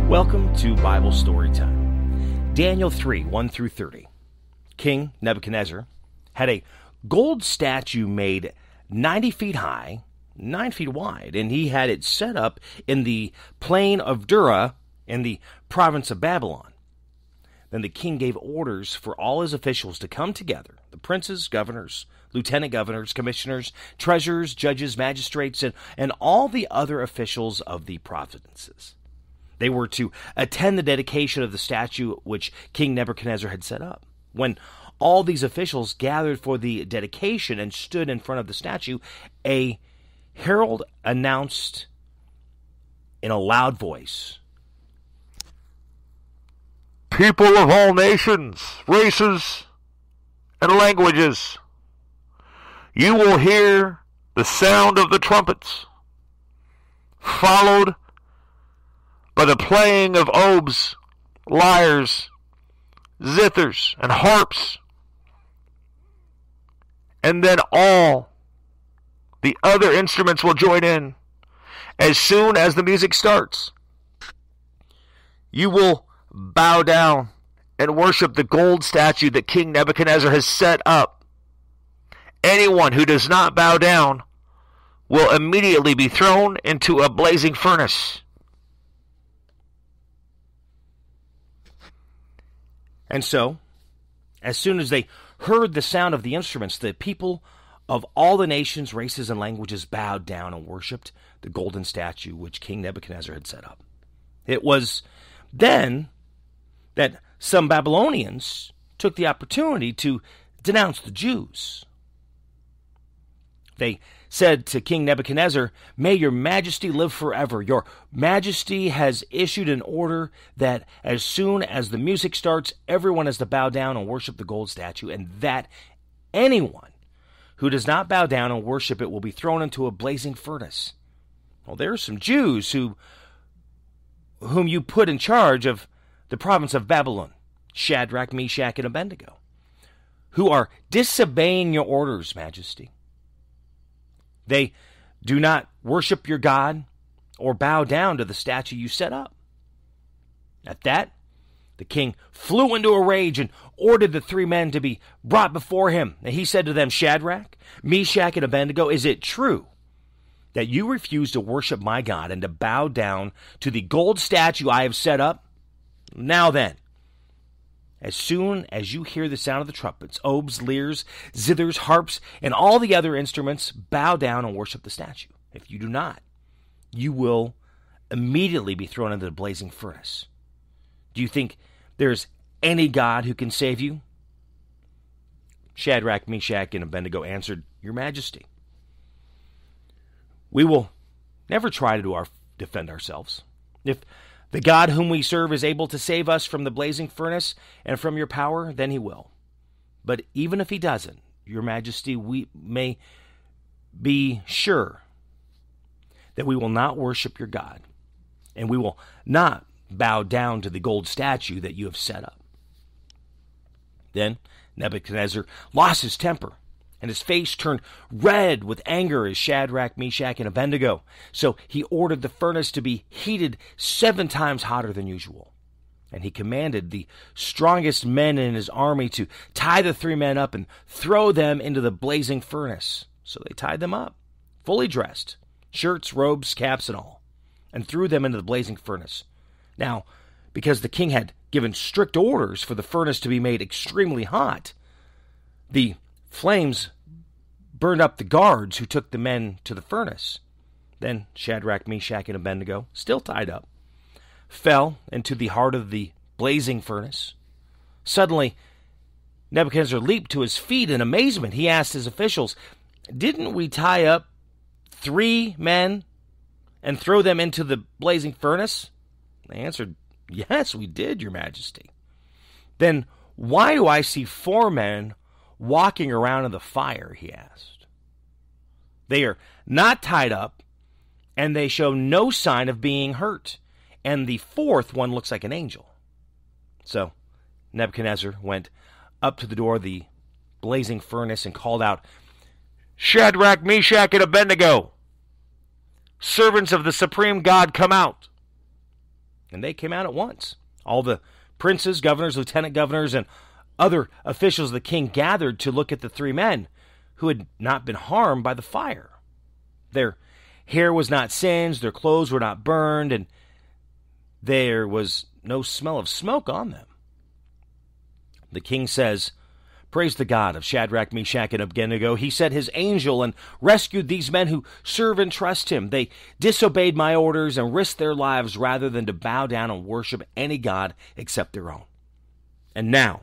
Welcome to Bible Story Time. Daniel 3, 1 through 30. King Nebuchadnezzar had a gold statue made 90 feet high, 9 feet wide, and he had it set up in the plain of Dura in the province of Babylon. Then the king gave orders for all his officials to come together, the princes, governors, lieutenant governors, commissioners, treasurers, judges, magistrates, and all the other officials of the provinces. They were to attend the dedication of the statue which King Nebuchadnezzar had set up. When all these officials gathered for the dedication and stood in front of the statue, a herald announced in a loud voice, "People of all nations, races, and languages, you will hear the sound of the trumpets, followed by the playing of oboes, lyres, zithers, and harps, and then all the other instruments will join in as soon as the music starts. You will bow down and worship the gold statue that King Nebuchadnezzar has set up. Anyone who does not bow down will immediately be thrown into a blazing furnace." And so, as soon as they heard the sound of the instruments, the people of all the nations, races, and languages bowed down and worshipped the golden statue which King Nebuchadnezzar had set up. It was then that some Babylonians took the opportunity to denounce the Jews. They said to King Nebuchadnezzar, "May your majesty live forever. Your majesty has issued an order that as soon as the music starts, everyone is to bow down and worship the gold statue, and that anyone who does not bow down and worship it will be thrown into a blazing furnace." Well, there are some Jews whom you put in charge of the province of Babylon, Shadrach, Meshach, and Abednego, who are disobeying your orders, majesty. They do not worship your God or bow down to the statue you set up. At that, the king flew into a rage and ordered the three men to be brought before him. And he said to them, "Shadrach, Meshach, and Abednego, is it true that you refuse to worship my God and to bow down to the gold statue I have set up? Now then, as soon as you hear the sound of the trumpets, oboes, lyres, zithers, harps, and all the other instruments, bow down and worship the statue. If you do not, you will immediately be thrown into the blazing furnace. Do you think there's any God who can save you?" Shadrach, Meshach, and Abednego answered, "Your Majesty, we will never try to defend ourselves. If the God whom we serve is able to save us from the blazing furnace and from your power, then he will. But even if he doesn't, your majesty, we may be sure that we will not worship your God, and we will not bow down to the gold statue that you have set up." Then Nebuchadnezzar lost his temper, and his face turned red with anger as Shadrach, Meshach, and Abednego. So he ordered the furnace to be heated 7 times hotter than usual. And he commanded the strongest men in his army to tie the 3 men up and throw them into the blazing furnace. So they tied them up, fully dressed, shirts, robes, caps, and all, and threw them into the blazing furnace. Now, because the king had given strict orders for the furnace to be made extremely hot, the flames burned up the guards who took the men to the furnace. Then Shadrach, Meshach, and Abednego, still tied up, fell into the heart of the blazing furnace. Suddenly, Nebuchadnezzar leaped to his feet in amazement. He asked his officials, "Didn't we tie up 3 men and throw them into the blazing furnace?" They answered, "Yes, we did, your majesty." "Then why do I see 4 men walking around in the fire?" he asked. "They are not tied up, and they show no sign of being hurt, and the 4th one looks like an angel." So Nebuchadnezzar went up to the door of the blazing furnace and called out, "Shadrach, Meshach, and Abednego, servants of the supreme God, come out." And they came out at once. All the princes, governors, lieutenant governors, and other officials of the king gathered to look at the three men who had not been harmed by the fire. Their hair was not singed, their clothes were not burned, and there was no smell of smoke on them. The king says, "Praise the God of Shadrach, Meshach, and Abednego. He sent his angel and rescued these men who serve and trust him. They disobeyed my orders and risked their lives rather than to bow down and worship any god except their own. And now,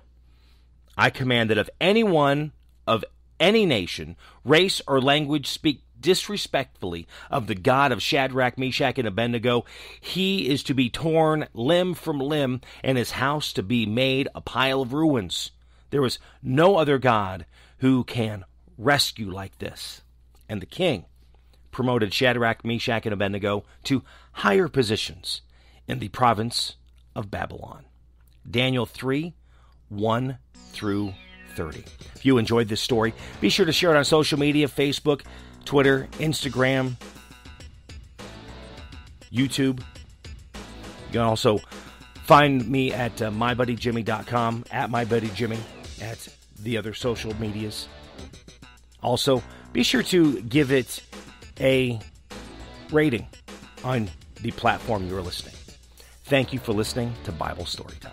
I command that if anyone of any nation, race, or language speak disrespectfully of the God of Shadrach, Meshach, and Abednego, he is to be torn limb from limb and his house to be made a pile of ruins. There is no other God who can rescue like this." And the king promoted Shadrach, Meshach, and Abednego to higher positions in the province of Babylon. Daniel 3, 1 through 30. If you enjoyed this story, be sure to share it on social media, Facebook, Twitter, Instagram, YouTube. You can also find me at mybuddyjimmy.com, at mybuddyjimmy, at the other social medias. Also, be sure to give it a rating on the platform you're listening. Thank you for listening to Bible Storytime.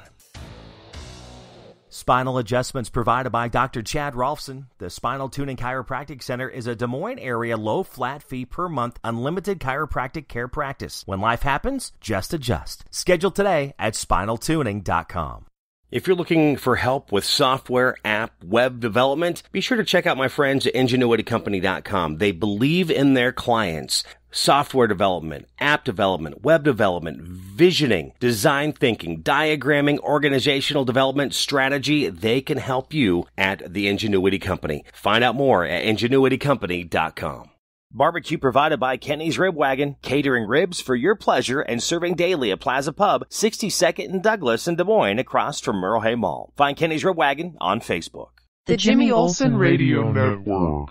Spinal adjustments provided by Dr. Chad Rolfson. The Spinal Tuning Chiropractic Center is a Des Moines area low flat fee per month unlimited chiropractic care practice. When life happens, just adjust. Schedule today at spinaltuning.com. If you're looking for help with software, app, web development, be sure to check out my friends at ingenuitycompany.com. They believe in their clients. Software development, app development, web development, visioning, design thinking, diagramming, organizational development, strategy. They can help you at the Ingenuity Company. Find out more at ingenuitycompany.com. Barbecue provided by Kenny's Rib Wagon, catering ribs for your pleasure and serving daily at Plaza Pub, 62nd and Douglas in Des Moines, across from Merle Hay Mall. Find Kenny's Rib Wagon on Facebook. The Jimmy Olsen Radio Network.